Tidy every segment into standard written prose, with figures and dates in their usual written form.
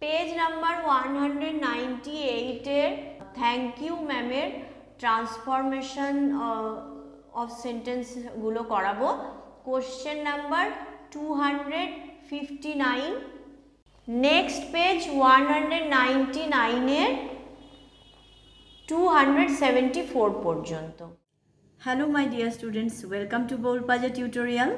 Page number 198 এর thank you ম্যামের transformation of সেন্টেন্সগুলো করাবো। কোশ্চেন নাম্বার 259, নেক্সট পেজ 199 এর 274 পর্যন্ত। Hello my dear students, welcome to Boul Panja tutorial.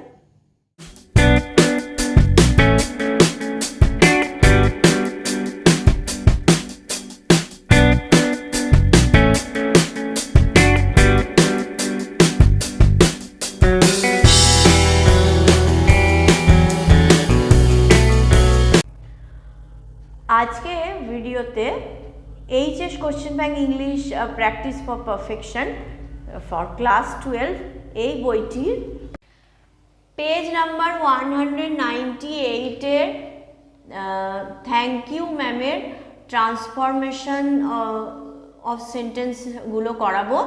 আজকে ভিডিওতে HS question bank English practice for perfection for class 12 এই বইটির page number 198 এর থ্যাংক ইউ ম্যামের ট্রান্সফরমেশন অফ সেন্টেন্সগুলো করাবো।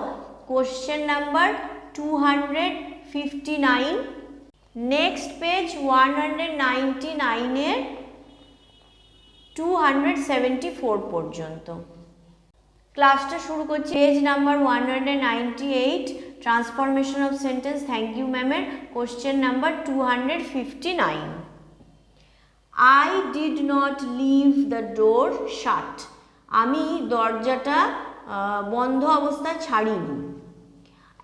কোশ্চেন নাম্বার 259, নেক্সট পেজ 199 এর 274 পর্যন্ত। ক্লাসটা শুরু করছি। Page number 198, transformation of sentence thank you ম্যামের question number 259। I did not leave the door shut. আমি দরজাটা বন্ধ অবস্থায় ছাড়িনি।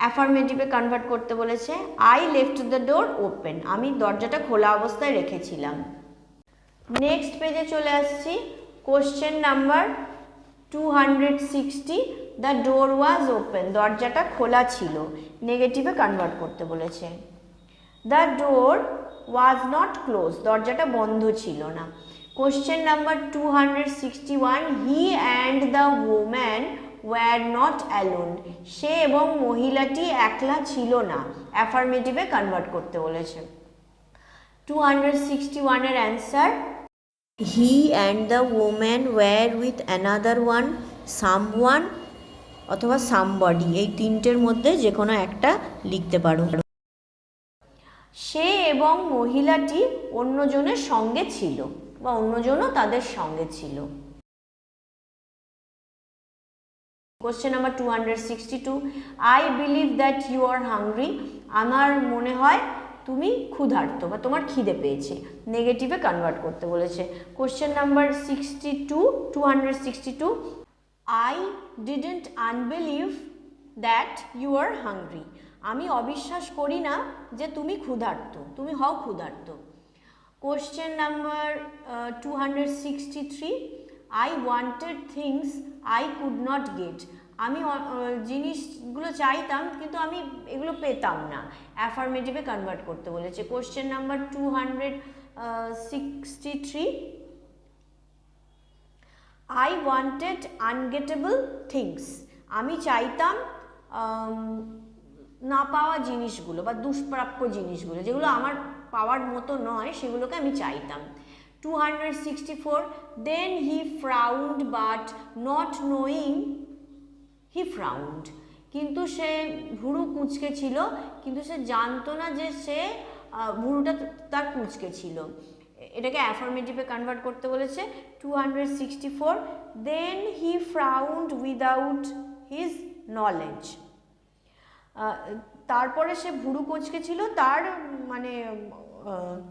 অ্যাফার্মেটিভে কনভার্ট করতে বলেছে। I left the door open. আমি দরজাটা খোলা অবস্থায় রেখেছিলাম। নেক্সট পেজে চলে আসছি। Question number 260, the door was open. দরজাটা খোলা ছিল। নেগেটিভে কনভার্ট করতে বলেছে। The door was not close. দরজাটা বন্ধ ছিল না। Question number 261, he and the woman were not alone. সে এবং মহিলাটি একলা ছিল না। অ্যাফার্মেটিভে কনভার্ট করতে বলেছে। 261 এর answer, he and the woman were with another one, someone অথবা সামবডি, এই তিনটের মধ্যে যে কোনো একটা লিখতে পারো। সে এবং মহিলাটি অন্যজনের সঙ্গে ছিল বা অন্যজনও তাদের সঙ্গে ছিল। Question number 262, I believe that you are hungry. আমার মনে হয় তুমি ক্ষুধার্ত বা তোমার খিদে পেয়েছে। নেগেটিভে কনভার্ট করতে বলেছে। Question number 262, I didn't unbelieve that you are hungry. আমি অবিশ্বাস করি না যে তুমি ক্ষুধার্ত, তুমি হও ক্ষুধার্ত। Question number 263, I wanted things I could not get. আমি জিনিসগুলো চাইতাম কিন্তু আমি এগুলো পেতাম না। অ্যাফার্মেটিভে কনভার্ট করতে বলেছে। Question number 263, I wanted ungettable things. আমি চাইতাম না পাওয়া জিনিসগুলো বা দুষ্প্রাপ্য জিনিসগুলো, যেগুলো আমার পাওয়ার মতো নয়, সেগুলোকে আমি চাইতাম। 264, দেন হি ফ্রাউন্ড বাট নট নোয়িং হি ফ্রাউন্ড। কিন্তু সে ভুরু কুঁচকে ছিল, কিন্তু সে জানতো না যে সে ভুরুটা তার কুঁচকে ছিল। এটাকে অ্যাফার্মেটিভে কনভার্ট করতে বলেছে। 264, দেন হি ফ্রাউন্ড উইদাউট হিজ নলেজ। তারপরে সে ভুরু কুঁচকে ছিল তার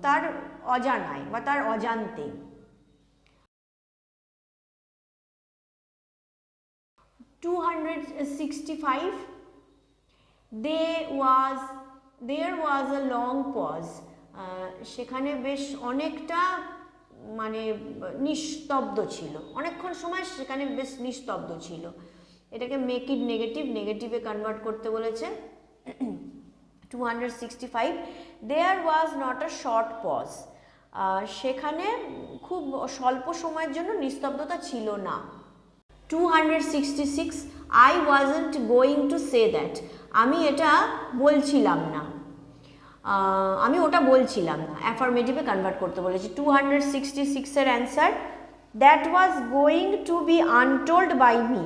তার অজানায় বা তার অজান্তে। 265, there was a long pause. সেখানে বেশ অনেকটা নিস্তব্ধ ছিল, অনেকক্ষণ সময় সেখানে বেশ নিস্তব্ধ ছিল। এটাকে মেক ইট নেগেটিভে কনভার্ট করতে বলেছে। 265, there was not a short pause. সেখানে খুব স্বল্প সময়ের জন্য নিস্তব্ধতা ছিল না। 266, I wasn't going to say that. আমি এটা বলছিলাম না, আমি ওটা বলছিলাম না। অ্যাফার্মেটিভে কনভার্ট করতে বলেছি। 266 এর answer, that was going to be untold by me.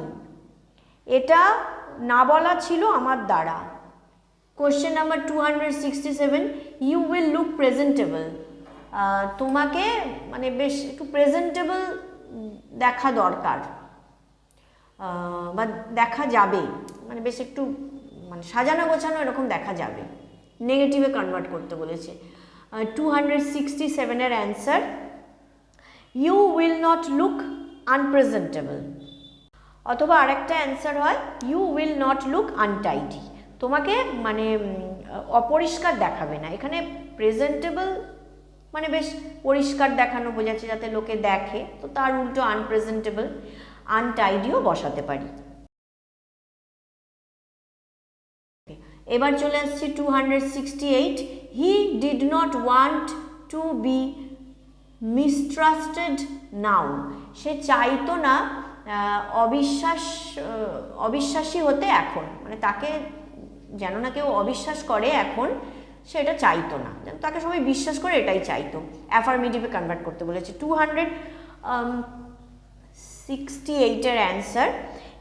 এটা না বলা ছিল আমার দ্বারা। Question number 267, you will look presentable. তোমাকে বেশ একটু প্রেজেন্টেবল দেখা দরকার বা দেখা যাবে, মানে বেশ একটু মানে সাজানো গোছানো এরকম দেখা যাবে, নেগেটিভে কনভার্ট করতে বলেছে। 267 এর answer, you will not look unpresentable. অথবা আরেকটা অ্যান্সার হয় you will not look untidy, তোমাকে মানে অপরিষ্কার দেখাবে না। এখানে প্রেজেন্টেবল মানে বেশ পরিষ্কার দেখানো বোঝাচ্ছে, যাতে লোকে দেখে, তো তার উল্টো আনপ্রেজেন্টেবল, আনটাইডিও বসাতে পারি। এবার চলে আসছি 268, he did not want to be mistrusted now, সে চাইতো না অবিশ্বাসী হতে এখন, মানে তাকে যেন না কেউ অবিশ্বাস করে এখন, সেটা চাইতো না, যেন তাকে সবাই বিশ্বাস করে, এটাই চাইতো। অ্যাফার্মেটিভে কনভার্ট করতে বলেছে। 268 এর answer,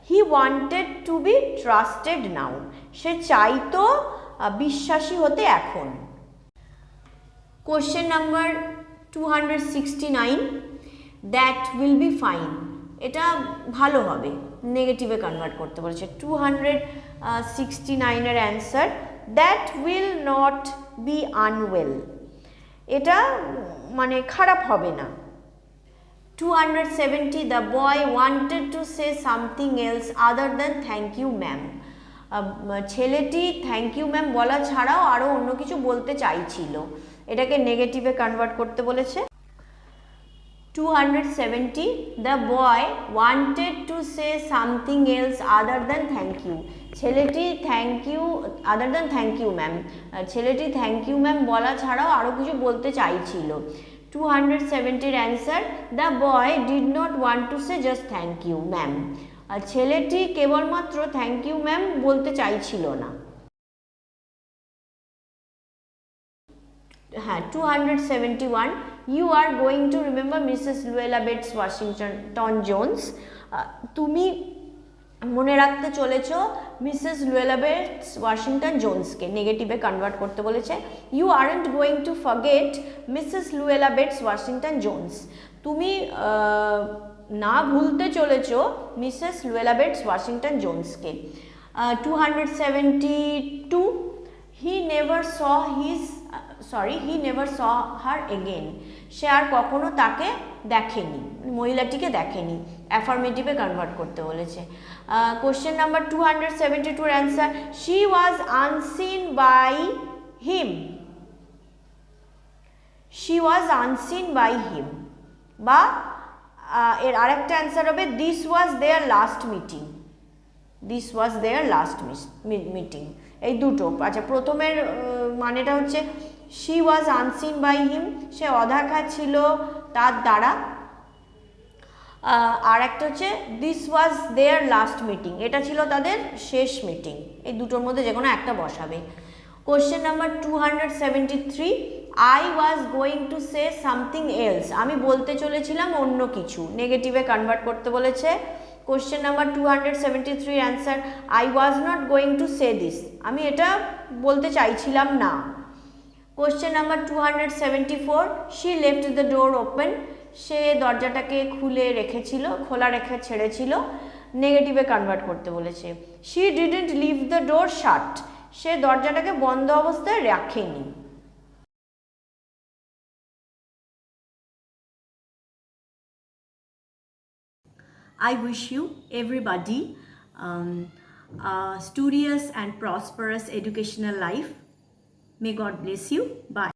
he wanted to be trusted now, সে চাইতো বিশ্বাসী হতে এখন। Question number 269, that will be fine, এটা ভালো হবে, নেগেটিভে কনভার্ট করতে বলেছে। 269 এর answer, that will not be unwell, এটা মানে খারাপ হবে না। 270, the boy wanted to say something else other than thank you ma'am, ছেলেটি থ্যাংক ইউ ম্যাম বলা ছাড়াও আরও অন্য কিছু বলতে চাইছিল, এটাকে নেগেটিভে কনভার্ট করতে বলেছে। 270, the boy wanted to say something else other than thank you, ছেলেটি thank you other than thank you ma'am, ছেলেটি থ্যাংক ইউ ম্যাম বলা ছাড়াও আরও কিছু বলতে চাইছিল। 270 এর answer, the boy did not want to say just thank you ma'am, ছেলেটি কেবলমাত্র থ্যাংক ইউ ম্যাম বলতে চাইছিল না। হ্যাঁ, 271, you are going to remember Mrs Luella Bates Washington Jones, তুমি মনে রাখতে চলেছ মিসেস লুয়েলা বেটস ওয়াশিংটন জোন্সকে, নেগেটিভে কনভার্ট করতে বলেছে। You aren't going to forget Mrs Luella Bates Washington Jones, তুমি না ভুলতে চলেছ মিসেস লুয়েলা বেটস ওয়াশিংটন জোন্সকে। 272, he never saw her again, সে আর কখনো তাকে দেখেনি, মহিলাটিকে দেখেনি, অ্যাফার্মেটিভে কনভার্ট করতে বলেছে। কোশ্চেন নাম্বার 272 এর answer, she was unseen by him, she was unseen by him, বা এর আরেকটা অ্যান্সার হবে this was their last meeting, this was their last meeting, এই দুটো। আচ্ছা, প্রথমের মানেটা হচ্ছে she was unseen by him, সে অদেখা ছিল তার দ্বারা, আর একটা হচ্ছে this was their last meeting, এটা ছিল তাদের শেষ মিটিং, এই দুটোর মধ্যে যে কোনো একটা বসাবে। Question number 273, I was going to say something else, আমি বলতে চলেছিলাম অন্য কিছু, নেগেটিভে কনভার্ট করতে বলেছে। Question number 273 answer, I was not going to say this, আমি এটা বলতে চাইছিলাম না। Question number 274, she left the door open, সে দরজাটাকে খুলে রেখেছিল, খোলা রেখে ছেড়েছিল, নেগেটিভে কনভার্ট করতে বলেছে। She didn't leave the door shut, সে দরজাটাকে বন্ধ অবস্থায় রাখেনি। I wish you everybody a studious and prosperous educational life. May God bless you. Bye.